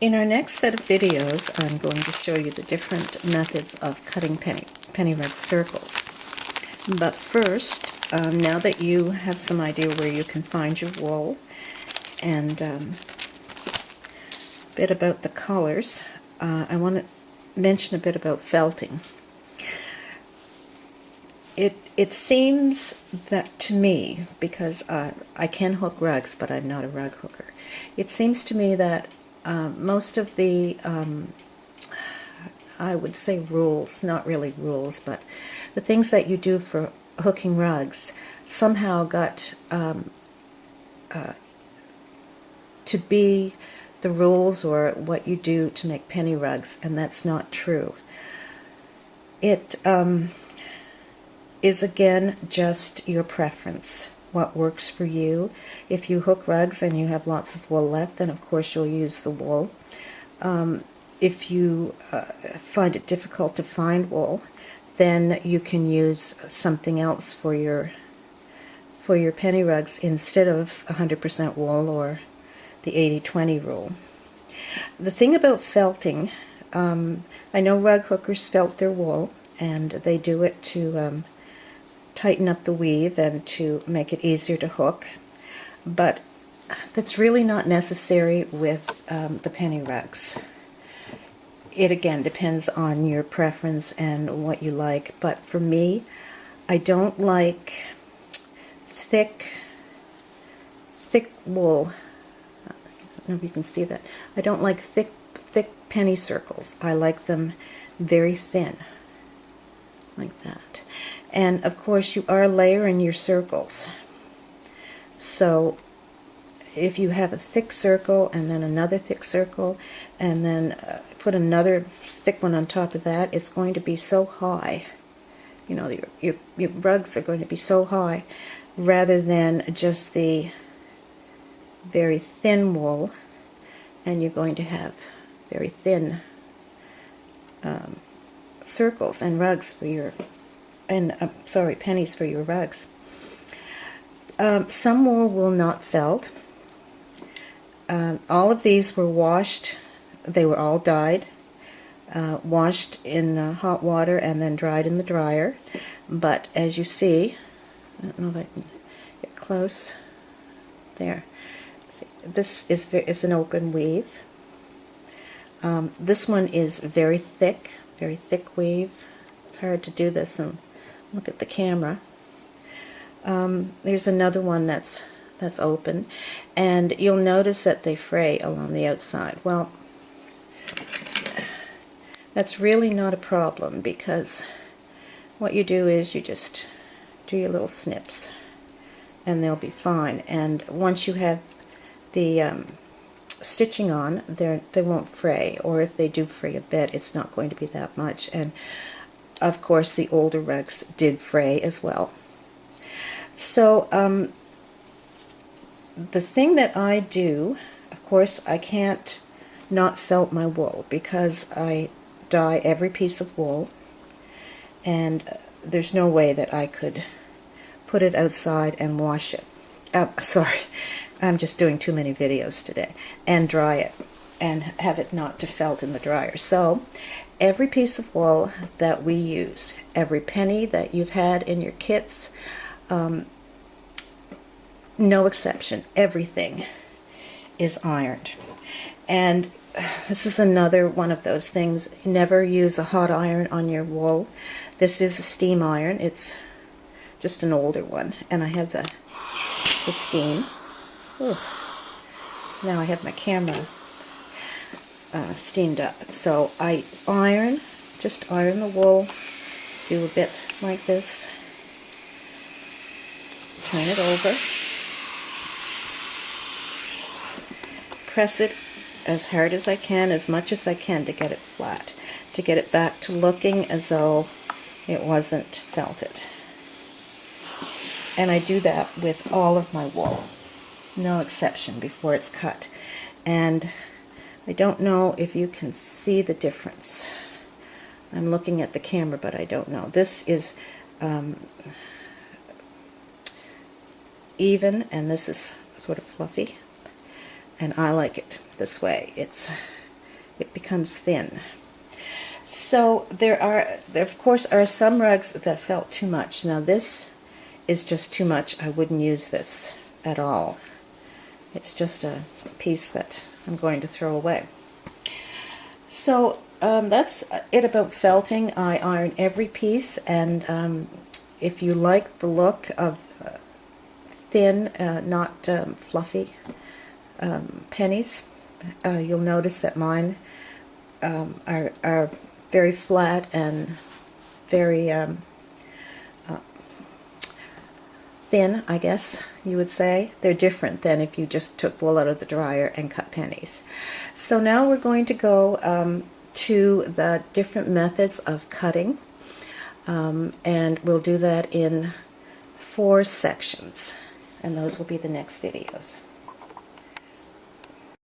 In our next set of videos, I'm going to show you the different methods of cutting penny rug circles. But first, now that you have some idea where you can find your wool and a bit about the colors, I want to mention a bit about felting. It seems that to me, because I can hook rugs, but I'm not a rug hooker, it seems to me that most of the, I would say rules, not really rules, but the things that you do for hooking rugs somehow got to be the rules or what you do to make penny rugs, and that's not true. It is again just your preference, what works for you. If you hook rugs and you have lots of wool left, then of course you'll use the wool. If you find it difficult to find wool, then you can use something else for your penny rugs instead of 100% wool or the 80-20 rule. The thing about felting, I know rug hookers felt their wool, and they do it to tighten up the weave and to make it easier to hook, but that's really not necessary with the penny rugs. It again depends on your preference and what you like, but for me, I don't like thick wool. I don't know if you can see that. I don't like thick penny circles. I like them very thin, like that. And of course you are layering your circles. So if you have a thick circle and then another thick circle and then put another thick one on top of that, it's going to be so high. You know, your rugs are going to be so high, rather than just the very thin wool, and you're going to have very thin circles and rugs for your pennies for your rugs. Some wool will not felt. All of these were washed. They were all dyed, washed in hot water and then dried in the dryer. But as you see, I don't know if I can get close. There. See, this is an open weave. This one is very thick weave. It's hard to do this and look at the camera. There's another one that's open, and you'll notice that they fray along the outside. Well, that's really not a problem, because what you do is you just do your little snips and they'll be fine. And once you have the stitching on, they won't fray, or if they do fray a bit, it's not going to be that much. And of course the older rugs did fray as well. So the thing that I do, of course I can't not felt my wool, because I dye every piece of wool, and there's no way that I could put it outside and wash it. Sorry, I'm just doing too many videos today. And dry it and have it not to felt in the dryer. So every piece of wool that we use, every penny that you've had in your kits, no exception, everything is ironed. And this is another one of those things. Never use a hot iron on your wool. This is a steam iron. It's just an older one, and I have the steam. Ooh. Now I have my camera steamed up. So I just iron the wool, do a bit like this, turn it over, press it as hard as I can, as much as I can, to get it flat, to get it back to looking as though it wasn't felted. And I do that with all of my wool, no exception, before it's cut. And I don't know if you can see the difference. I'm looking at the camera, but I don't know. This is even, and this is sort of fluffy, and I like it this way. It's it becomes thin. So there of course are some rugs that felt too much. Now this is just too much. I wouldn't use this at all. It's just a piece that I'm going to throw away. So that's it about felting. I iron every piece, and if you like the look of thin, not fluffy pennies, you'll notice that mine are very flat and very thin, I guess you would say. They're different than if you just took wool out of the dryer and cut pennies. So now we're going to go to the different methods of cutting, and we'll do that in 4 sections, and those will be the next videos.